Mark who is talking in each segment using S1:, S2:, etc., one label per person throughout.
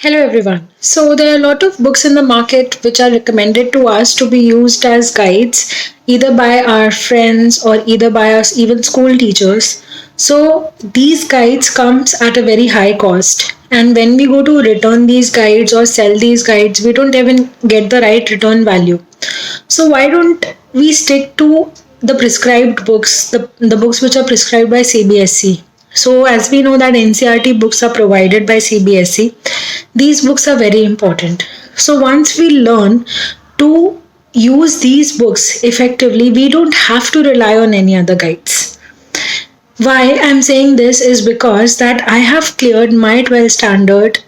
S1: Hello everyone. So there are a lot of books in the market which are recommended to us to be used as guides either by our friends or either by us even school teachers. So these guides comes at a very high cost, and when we go to return these guides or sell these guides we don't even get the right return value. So why don't we stick to the prescribed books, the books which are prescribed by CBSE? So as we know that NCERT books are provided by CBSE, these books are very important. So once we learn to use these books effectively, we don't have to rely on any other guides. Why I'm saying this is because that I have cleared my 12 standard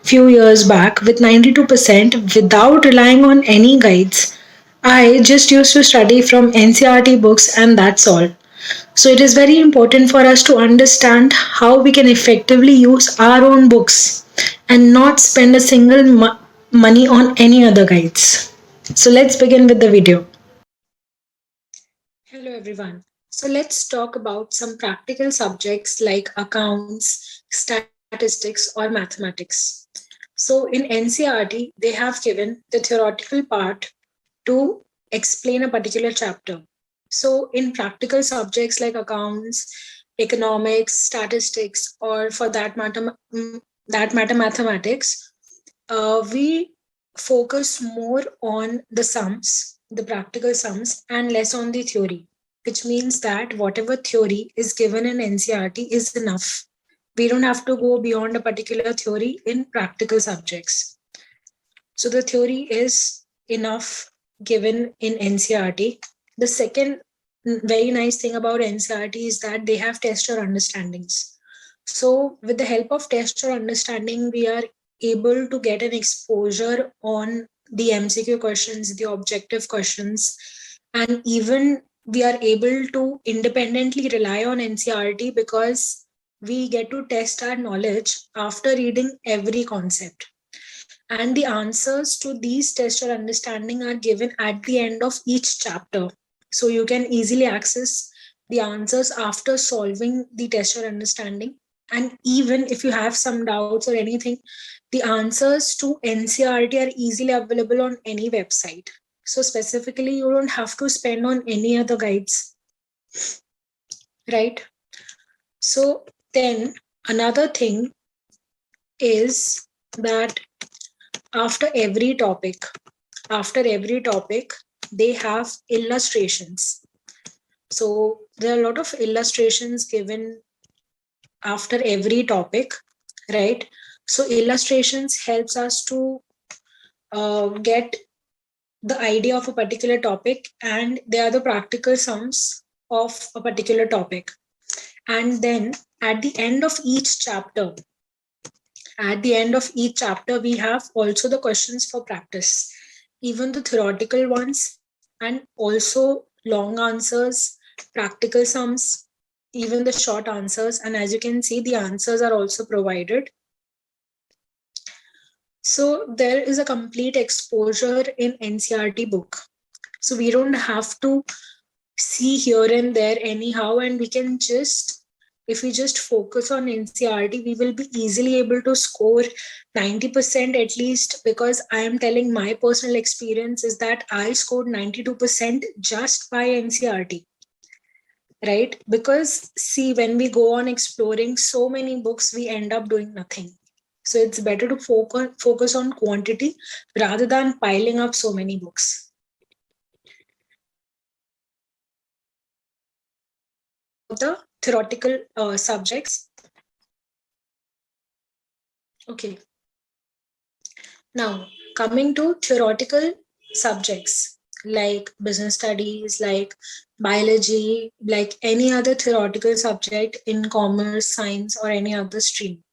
S1: few years back with 92% without relying on any guides. I just used to study from NCERT books and that's all. So it is very important for us to understand how we can effectively use our own books and not spend a single money on any other guides. So let's begin with the video. Hello everyone. So let's talk about some practical subjects like accounts, statistics or mathematics. So in NCERT, they have given the theoretical part to explain a particular chapter. So in practical subjects like accounts, economics, statistics, or for that matter mathematics, we focus more on the sums, the practical sums, and less on the theory, which means that whatever theory is given in NCERT is enough. We don't have to go beyond a particular theory in practical subjects. So the theory is enough given in NCERT. The second very nice thing about NCERT is that they have test or understandings. So with the help of test or understanding, we are able to get an exposure on the MCQ questions, the objective questions, and even we are able to independently rely on NCERT because we get to test our knowledge after reading every concept. And the answers to these tests or understanding are given at the end of each chapter. So you can easily access the answers after solving the test or understanding. And even if you have some doubts or anything, the answers to NCERT are easily available on any website. So specifically, you don't have to spend on any other guides, right? So then another thing is that after every topic, they have illustrations. So there are a lot of illustrations given after every topic, right? So illustrations helps us to get the idea of a particular topic, and they are the practical sums of a particular topic. And then at the end of each chapter, we have also the questions for practice, even the theoretical ones, and also long answers, practical sums, even the short answers. And as you can see, the answers are also provided. So there is a complete exposure in NCERT book. So we don't have to see here and there anyhow, and we can just, if we just focus on NCERT, we will be easily able to score 90% at least, because I am telling my personal experience is that I scored 92% just by NCERT. Right? Because see, when we go on exploring so many books, we end up doing nothing. So it's better to focus on quantity rather than piling up so many books. The theoretical subjects. Okay. Now, coming to theoretical subjects like business studies, like biology, like any other theoretical subject in commerce, science, or any other stream.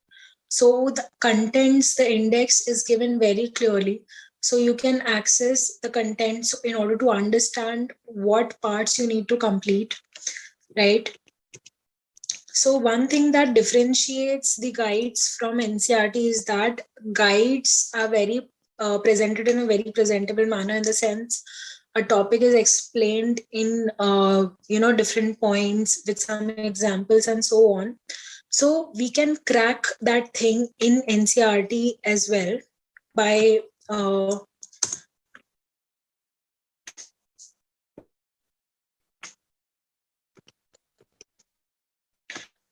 S1: So the contents, the index is given very clearly. So you can access the contents in order to understand what parts you need to complete, right? So one thing that differentiates the guides from NCERT is that guides are very presented in a very presentable manner, in the sense a topic is explained in different points with some examples and so on. So we can crack that thing in NCERT as well by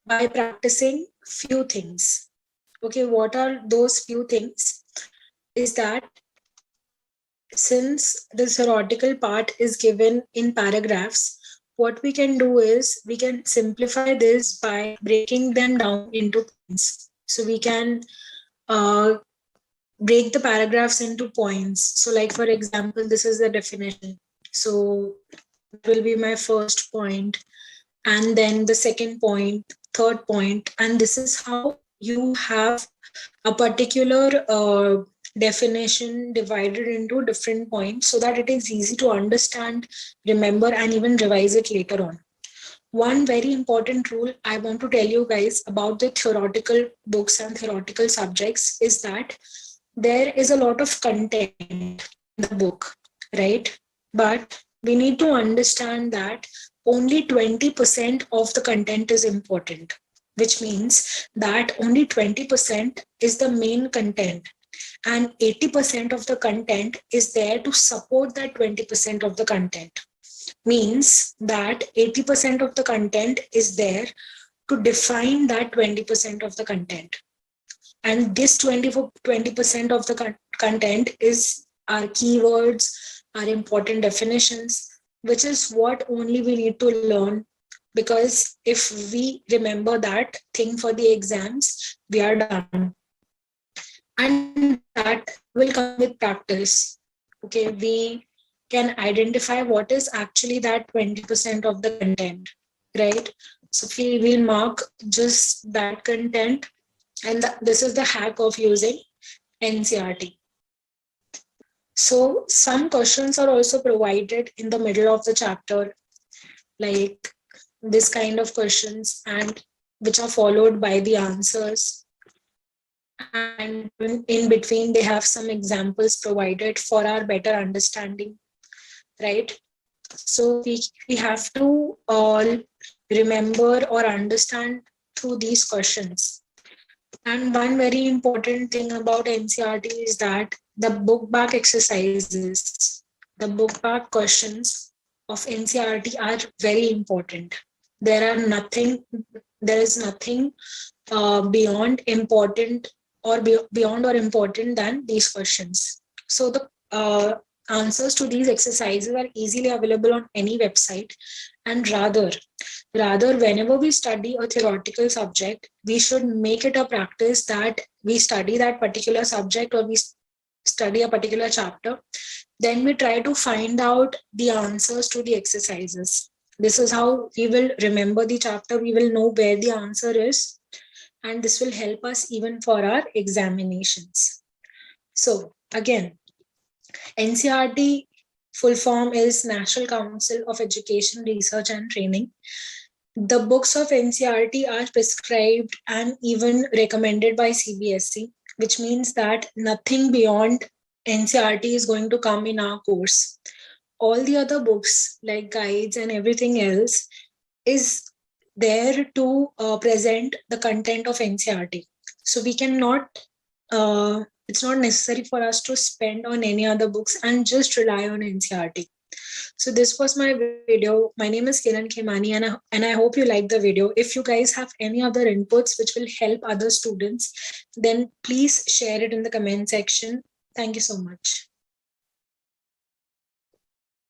S1: practicing few things. Okay, what are those few things? Is that since the theoretical part is given in paragraphs, what we can do is we can simplify this by breaking them down into points. So we can break the paragraphs into points. So like for example, this is the definition. So that will be my first point, and then the second point, third point, and this is how you have a particular definition divided into different points so that it is easy to understand, remember, and even revise it later on. One very important rule I want to tell you guys about the theoretical books and theoretical subjects is that there is a lot of content in the book, right? But we need to understand that only 20% of the content is important, which means that only 20% is the main content, and 80% of the content is there to support that 20% of the content. Means that 80% of the content is there to define that 20% of the content. And this 20% of the content is our keywords, our important definitions, which is what only we need to learn, because if we remember that thing for the exams, we are done. And that will come with practice. Okay, we can identify what is actually that 20% of the content, right? So we will mark just that content, and this is the hack of using NCERT. So some questions are also provided in the middle of the chapter, like this kind of questions, and which are followed by the answers. And in between, they have some examples provided for our better understanding, right? So we have to all remember or understand through these questions. And one very important thing about NCERT is that the book back exercises, the book back questions of NCERT are very important. There is nothing beyond important or beyond or important than these questions. So the answers to these exercises are easily available on any website, and rather whenever we study a theoretical subject, we should make it a practice that we study that particular subject, or we study a particular chapter, then we try to find out the answers to the exercises. This is how we will remember the chapter, we will know where the answer is, and this will help us even for our examinations. So again, NCERT full form is National Council of Education, Research and Training. The books of NCERT are prescribed and even recommended by CBSE, which means that nothing beyond NCERT is going to come in our course. All the other books like guides and everything else is there to present the content of NCERT. So we cannot, it's not necessary for us to spend on any other books and just rely on NCERT. So this was my video. My name is Kiran Khemani, and I hope you liked the video. If you guys have any other inputs which will help other students, then please share it in the comment section. Thank you so much.